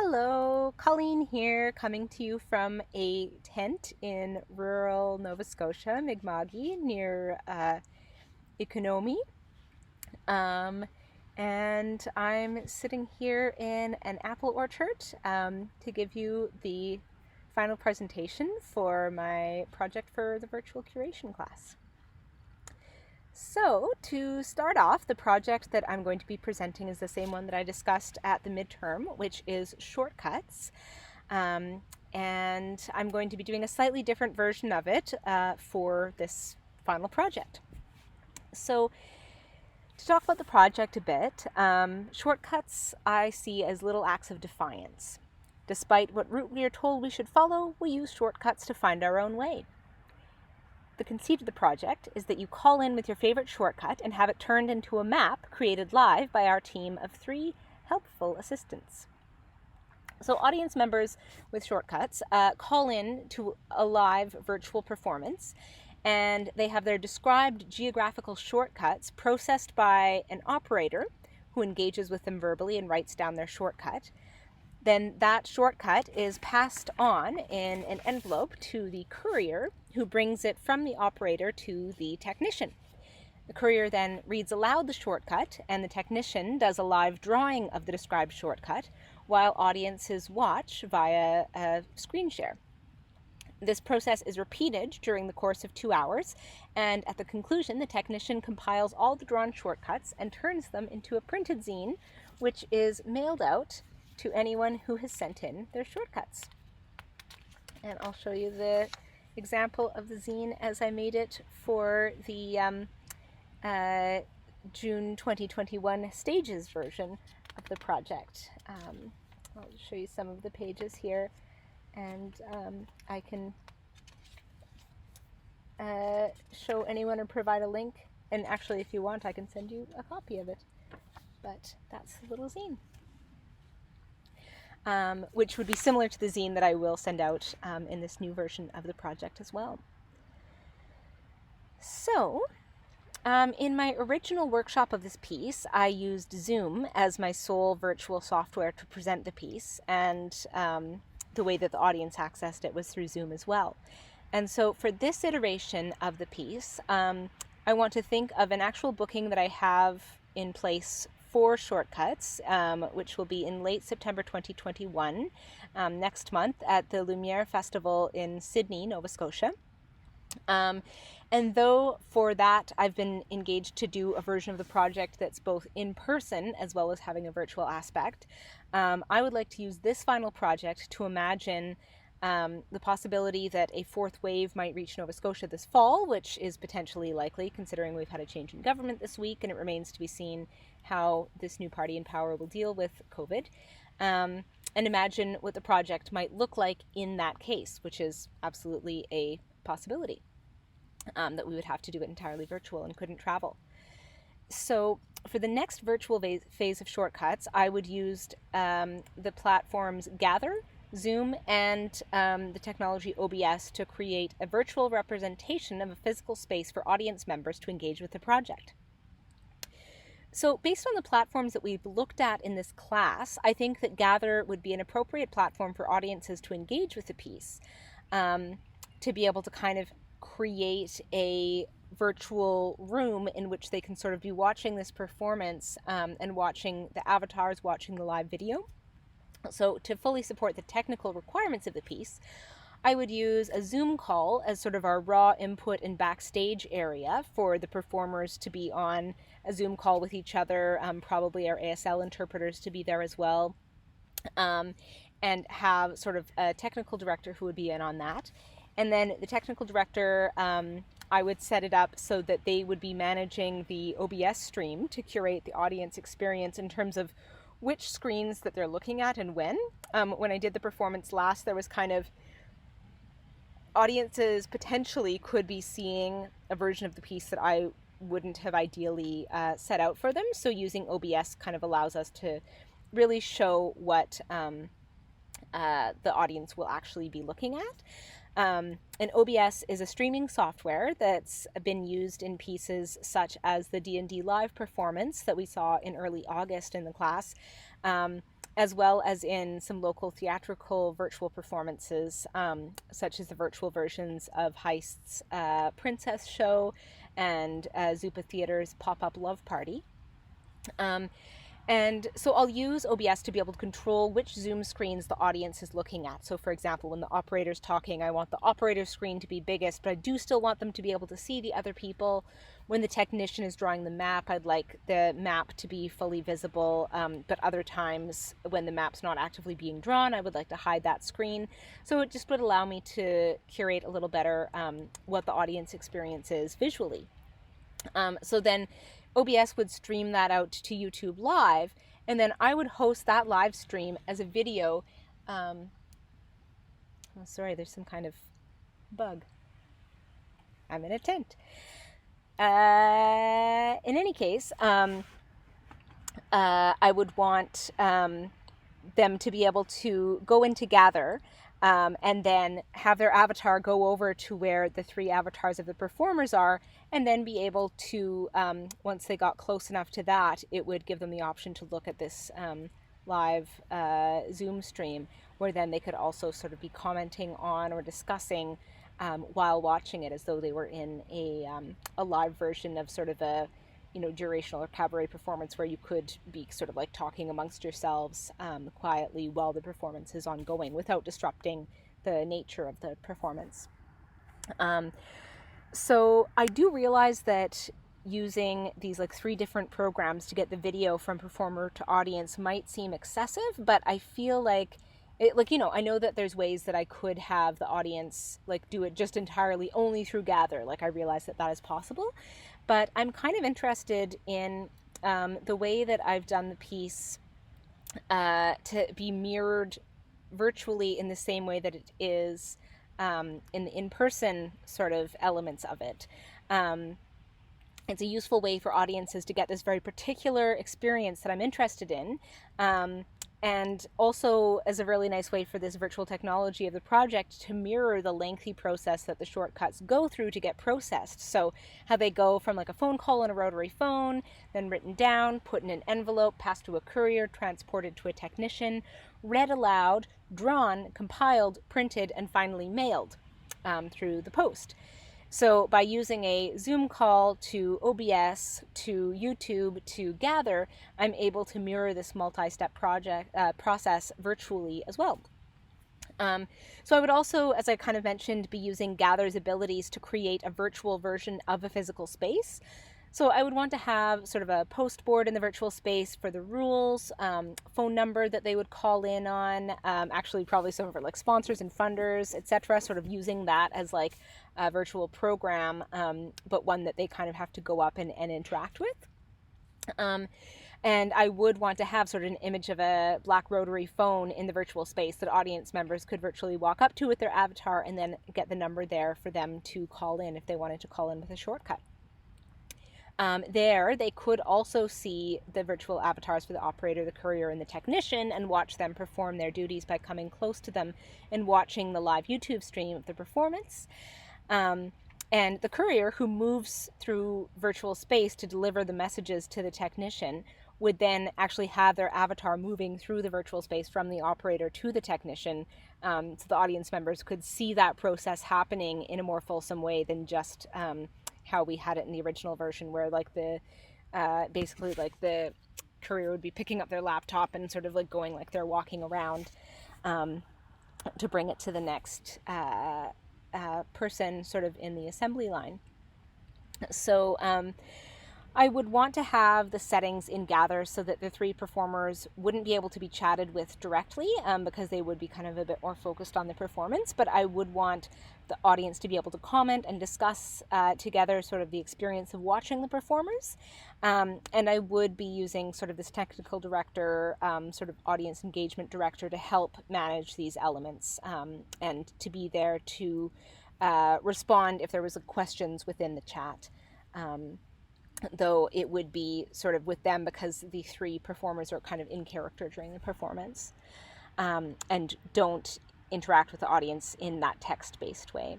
Hello, Colleen here, coming to you from a tent in rural Nova Scotia, Mi'kma'ki, near Economy. And I'm sitting here in an apple orchard to give you the final presentation for my project for the virtual curation class. So, to start off, the project that I'm going to be presenting is the same one that I discussed at the midterm, which is shortcuts. And I'm going to be doing a slightly different version of it for this final project. So, to talk about the project a bit, shortcuts I see as little acts of defiance. Despite what route we are told we should follow, we use shortcuts to find our own way. The conceit of the project is that you call in with your favorite shortcut and have it turned into a map created live by our team of 3 helpful assistants. So audience members with shortcuts call in to a live virtual performance, and they have their described geographical shortcuts processed by an operator who engages with them verbally and writes down their shortcut. Then that shortcut is passed on in an envelope to the courier, who brings it from the operator to the technician. The courier then reads aloud the shortcut, and the technician does a live drawing of the described shortcut, while audiences watch via a screen share. This process is repeated during the course of 2 hours, and at the conclusion, the technician compiles all the drawn shortcuts and turns them into a printed zine, which is mailed out to anyone who has sent in their shortcuts. And I'll show you the example of the zine as I made it for the June 2021 stages version of the project. I'll show you some of the pages here, and I can show anyone or provide a link, and actually if you want I can send you a copy of it, but that's the little zine. Which would be similar to the zine that I will send out in this new version of the project as well. So, in my original workshop of this piece, I used Zoom as my sole virtual software to present the piece, and the way that the audience accessed it was through Zoom as well. And so for this iteration of the piece, I want to think of an actual booking that I have in place for shortcuts, which will be in late September 2021, next month at the Lumiere Festival in Sydney, Nova Scotia. And though for that I've been engaged to do a version of the project that's both in person as well as having a virtual aspect, I would like to use this final project to imagine the possibility that a 4th wave might reach Nova Scotia this fall, which is potentially likely considering we've had a change in government this week, and it remains to be seen how this new party in power will deal with COVID, and imagine what the project might look like in that case, which is absolutely a possibility, that we would have to do it entirely virtual and couldn't travel. So for the next virtual phase of shortcuts, I would use the platforms Gather, Zoom, and the technology OBS to create a virtual representation of a physical space for audience members to engage with the project. So based on the platforms that we've looked at in this class, I think that Gather would be an appropriate platform for audiences to engage with the piece, to be able to kind of create a virtual room in which they can sort of be watching this performance and watching the avatars, watching the live video. So to fully support the technical requirements of the piece, I would use a Zoom call as sort of our raw input and backstage area for the performers to be on a Zoom call with each other, probably our ASL interpreters to be there as well, and have sort of a technical director who would be in on that. And then the technical director, I would set it up so that they would be managing the OBS stream to curate the audience experience in terms of which screens that they're looking at and when. When I did the performance last, there was kind of audiences potentially could be seeing a version of the piece that I wouldn't have ideally set out for them. So using OBS kind of allows us to really show what the audience will actually be looking at. And OBS is a streaming software that's been used in pieces such as the D&D live performance that we saw in early August in the class, as well as in some local theatrical virtual performances, such as the virtual versions of Heist's Princess Show and Zupa Theater's Pop-Up Love Party. And so I'll use OBS to be able to control which Zoom screens the audience is looking at. So for example, when the operator's talking, I want the operator's screen to be biggest, but I do still want them to be able to see the other people. When the technician is drawing the map, I'd like the map to be fully visible, but other times when the map's not actively being drawn, I would like to hide that screen. So it just would allow me to curate a little better what the audience experience is visually. So then OBS would stream that out to YouTube Live, and then I would host that live stream as a video. Oh, sorry, there's some kind of bug. I'm in a tent. In any case, I would want them to be able to go in together and then have their avatar go over to where the three avatars of the performers are, and then be able to, once they got close enough to that, it would give them the option to look at this live Zoom stream, where then they could also sort of be commenting on or discussing while watching it, as though they were in a live version of sort of a, you know, durational or cabaret performance, where you could be sort of like talking amongst yourselves quietly while the performance is ongoing without disrupting the nature of the performance. So I do realize that using these like 3 different programs to get the video from performer to audience might seem excessive, but I feel like it, like, you know, I know that there's ways that I could have the audience like do it just entirely only through Gather. Like, I realize that that is possible, but I'm kind of interested in the way that I've done the piece to be mirrored virtually in the same way that it is in the in-person sort of elements of it. It's a useful way for audiences to get this very particular experience that I'm interested in. And also as a really nice way for this virtual technology of the project to mirror the lengthy process that the shortcuts go through to get processed. So how they go from like a phone call on a rotary phone, then written down, put in an envelope, passed to a courier, transported to a technician, read aloud, drawn, compiled, printed, and finally mailed through the post. So by using a Zoom call to OBS, to YouTube, to Gather, I'm able to mirror this multi-step process virtually as well. So I would also, as I kind of mentioned, be using Gather's abilities to create a virtual version of a physical space. So I would want to have sort of a post board in the virtual space for the rules, phone number that they would call in on, actually probably some of our like sponsors and funders, etc., sort of using that as like a virtual program, but one that they kind of have to go up and interact with. And I would want to have sort of an image of a black rotary phone in the virtual space that audience members could virtually walk up to with their avatar and then get the number there for them to call in if they wanted to call in with a shortcut. There, they could also see the virtual avatars for the operator, the courier, and the technician, and watch them perform their duties by coming close to them and watching the live YouTube stream of the performance. And the courier, who moves through virtual space to deliver the messages to the technician, would then actually have their avatar moving through the virtual space from the operator to the technician, so the audience members could see that process happening in a more fulsome way than just how we had it in the original version, where like the basically like the courier would be picking up their laptop and sort of like going like they're walking around to bring it to the next person sort of in the assembly line. So I would want to have the settings in Gather so that the 3 performers wouldn't be able to be chatted with directly, because they would be kind of a bit more focused on the performance, but I would want the audience to be able to comment and discuss together sort of the experience of watching the performers. And I would be using sort of this technical director, sort of audience engagement director to help manage these elements, and to be there to respond if there was questions within the chat. Though it would be sort of with them because the 3 performers are kind of in character during the performance, and don't interact with the audience in that text-based way.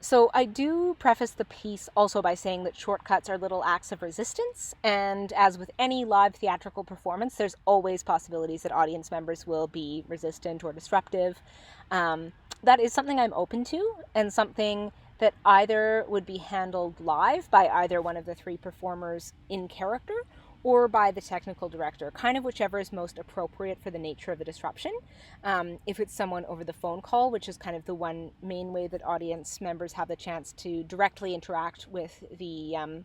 So I do preface the piece also by saying that shortcuts are little acts of resistance, and as with any live theatrical performance, there's always possibilities that audience members will be resistant or disruptive. That is something I'm open to, and something that either would be handled live by either one of the three performers in character or by the technical director, kind of whichever is most appropriate for the nature of the disruption. If it's someone over the phone call, which is kind of the one main way that audience members have the chance to directly interact with the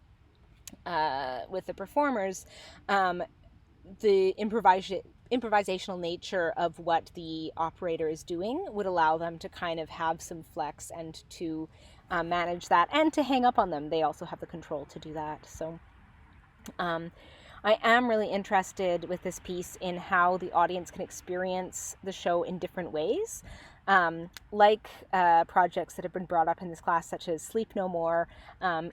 performers, the improvisational nature of what the operator is doing would allow them to kind of have some flex and to manage that and to hang up on them. They also have the control to do that. So I am really interested with this piece in how the audience can experience the show in different ways. Like projects that have been brought up in this class, such as Sleep No More,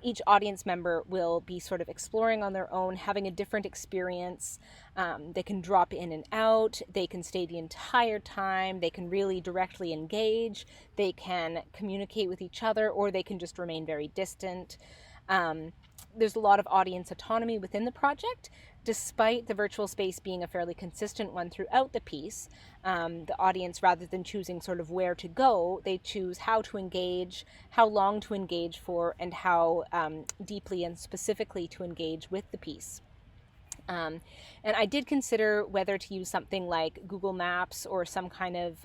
each audience member will be sort of exploring on their own, having a different experience. They can drop in and out, they can stay the entire time, they can really directly engage, they can communicate with each other, or they can just remain very distant. There's a lot of audience autonomy within the project, despite the virtual space being a fairly consistent one throughout the piece. The audience, rather than choosing sort of where to go, they choose how to engage, how long to engage for, and how deeply and specifically to engage with the piece. And I did consider whether to use something like Google Maps or some kind of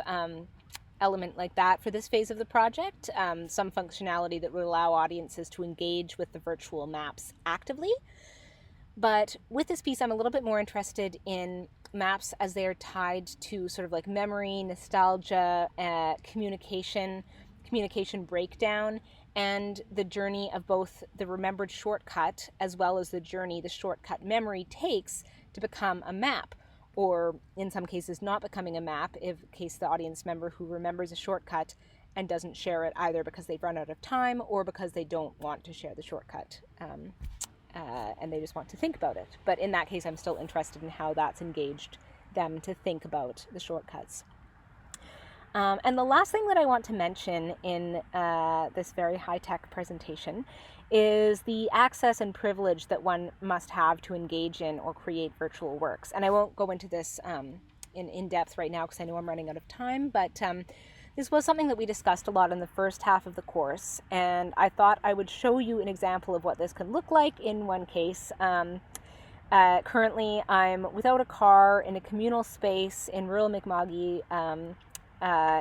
element like that for this phase of the project, some functionality that would allow audiences to engage with the virtual maps actively. But with this piece, I'm a little bit more interested in maps as they are tied to sort of like memory, nostalgia, communication breakdown, and the journey of both the remembered shortcut as well as the journey the shortcut memory takes to become a map, or in some cases not becoming a map, in case the audience member who remembers a shortcut and doesn't share it either because they've run out of time or because they don't want to share the shortcut. And they just want to think about it. But in that case, I'm still interested in how that's engaged them to think about the shortcuts. And the last thing that I want to mention in this very high-tech presentation is the access and privilege that one must have to engage in or create virtual works. And I won't go into this in depth right now because I know I'm running out of time, but this was something that we discussed a lot in the first half of the course, and I thought I would show you an example of what this can look like in one case. Currently, I'm without a car in a communal space in rural Mi'kma'ki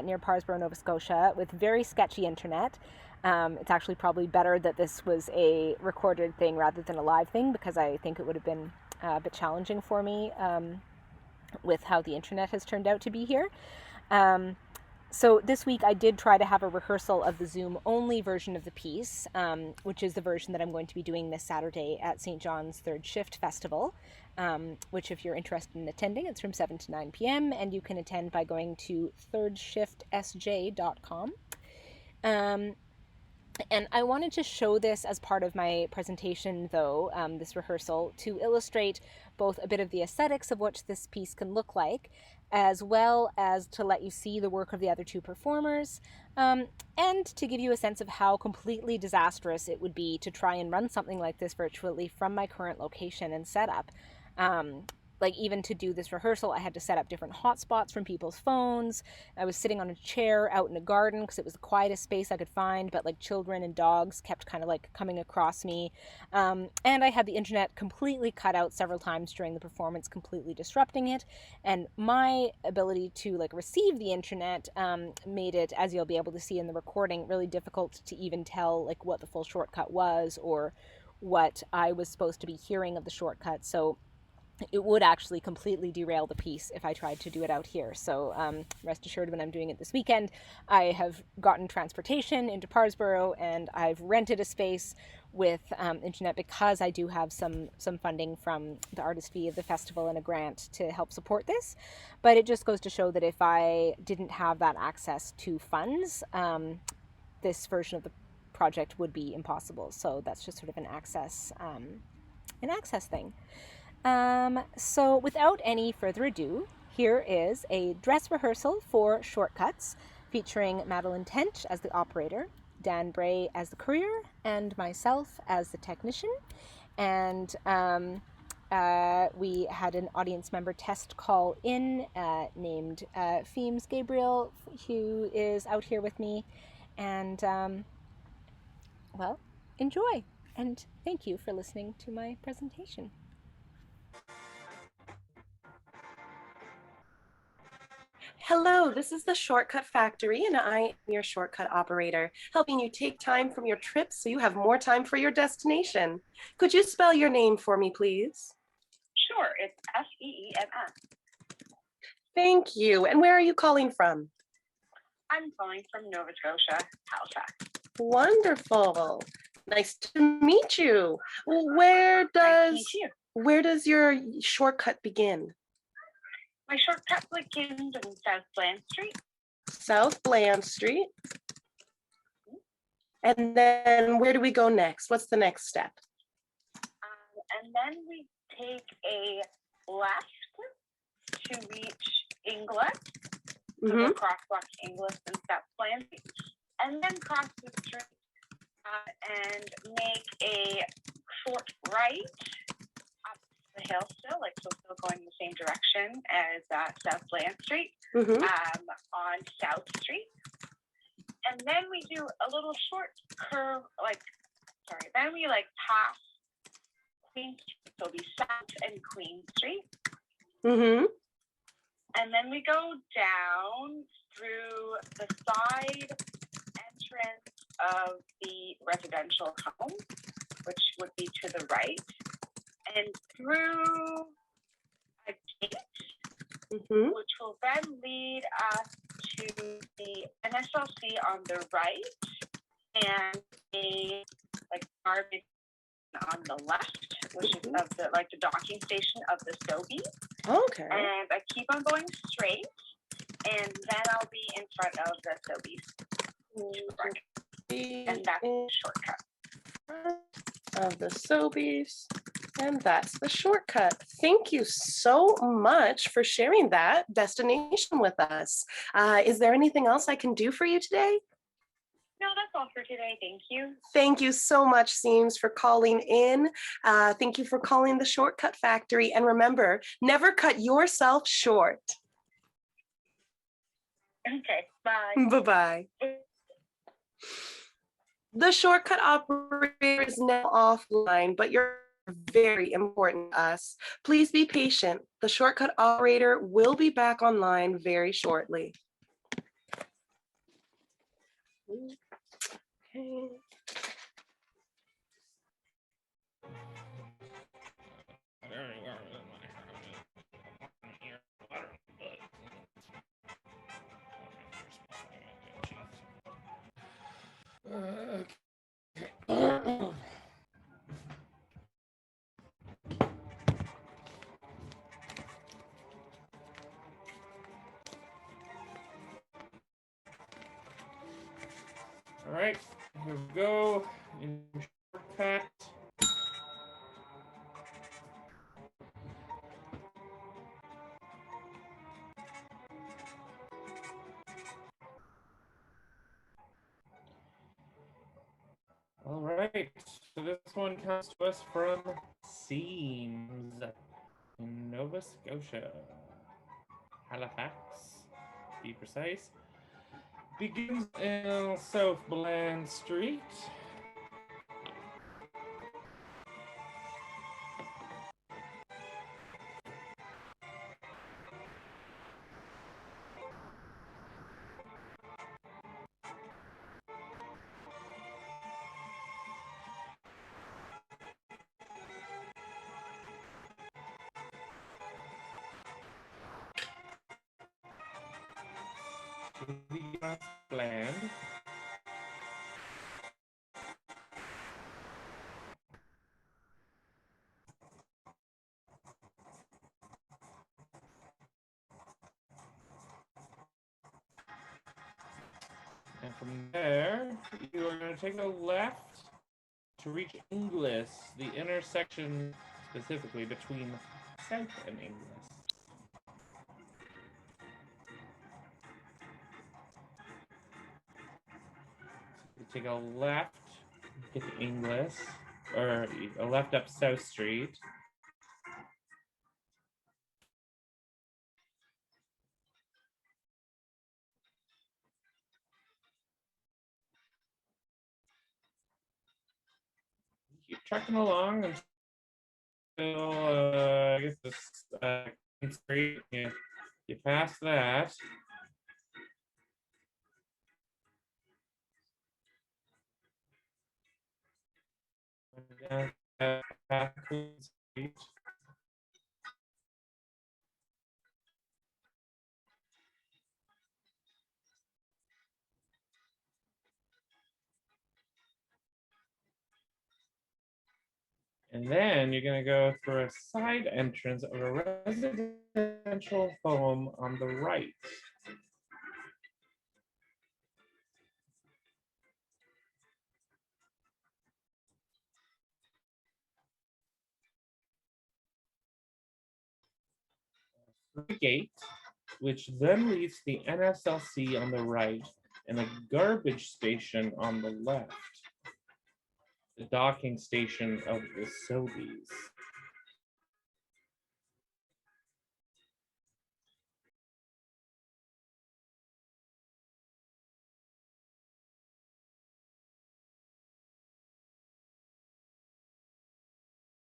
near Parsboro, Nova Scotia, with very sketchy internet. It's actually probably better that this was a recorded thing rather than a live thing, because I think it would have been a bit challenging for me with how the internet has turned out to be here. So this week I did try to have a rehearsal of the Zoom-only version of the piece, which is the version that I'm going to be doing this Saturday at St. John's Third Shift Festival, which if you're interested in attending, it's from 7 to 9 p.m. and you can attend by going to thirdshiftsj.com. And I wanted to show this as part of my presentation, though, this rehearsal, to illustrate both a bit of the aesthetics of what this piece can look like, as well as to let you see the work of the other two performers, and to give you a sense of how completely disastrous it would be to try and run something like this virtually from my current location and setup. Like, even to do this rehearsal, I had to set up different hotspots from people's phones. I was sitting on a chair out in a garden because it was the quietest space I could find, but like children and dogs kept kind of like coming across me. And I had the internet completely cut out several times during the performance, completely disrupting it. And my ability to like receive the internet made it, as you'll be able to see in the recording, really difficult to even tell like what the full shortcut was or what I was supposed to be hearing of the shortcut. So it would actually completely derail the piece if I tried to do it out here. So rest assured, when I'm doing it this weekend, I have gotten transportation into Parsboro and I've rented a space with internet, because I do have some funding from the artist fee of the festival and a grant to help support this. But it just goes to show that if I didn't have that access to funds, this version of the project would be impossible. So that's just sort of an access thing. So without any further ado, here is a dress rehearsal for Shortcuts featuring Madeline Tench as the operator Dan Bray as the courier and myself as the technician. And we had an audience member test call in named Feems Gabriel, who is out here with me. And, well, enjoy. And thank you for listening to my presentation. Hello, this is the Shortcut Factory, and I am your shortcut operator, helping you take time from your trip so you have more time for your destination. Could you spell your name for me, please? Sure, it's F-E-E-M-S. Thank you. And where are you calling from? I'm calling from Nova Scotia, Halifax. Wonderful. Nice to meet you. Where Nice to meet you. your shortcut begin? My shortcut begins in South Bland Street. South Bland Street. And then where do we go next? What's the next step? And then we take a left to reach Inglis. So we'll crosswalk Inglis and South Bland Street. And then cross the street and make a short right up the hill still, like so still going the same direction as South Bland Street on South Street. And then we do a little short curve, then we pass Queen Street, so it'll be South and Queen Street. And then we go down through the side entrance of the residential home, which would be to the right, and through a gate, which will then lead us to the NSLC on the right and a garbage on the left, which is of the the docking station of the Sobe. Okay. And I keep on going straight, and then I'll be in front of the Sobeys. And that's the shortcut. Of the Sobeys. And that's the shortcut. Thank you so much for sharing that destination with us. Is there anything else I can do for you today? No, that's all for today. Thank you. Thank you so much, Seams, for calling in. Thank you for calling the Shortcut Factory. And remember, never cut yourself short. Okay, bye. Bye-bye. The shortcut operator is now offline, but you're very important to us. Please be patient. The shortcut operator will be back online very shortly. Okay. All right, here we go. In shortcut. All right, so this one comes to us from Seams in Nova Scotia, Halifax, to be precise. Begins in South Bland Street. To the Bland. And from there, you are going to take a left to reach Inglis, the intersection specifically between South and Inglis. take a left, get to Inglis, or a left up South Street. Keep trucking along until I guess this Street. You pass that. Street. And then you're going to go through a side entrance of a residential home on the right. The gate, which then leads to the NSLC on the right and a garbage station on the left. The docking station of the Sobeys.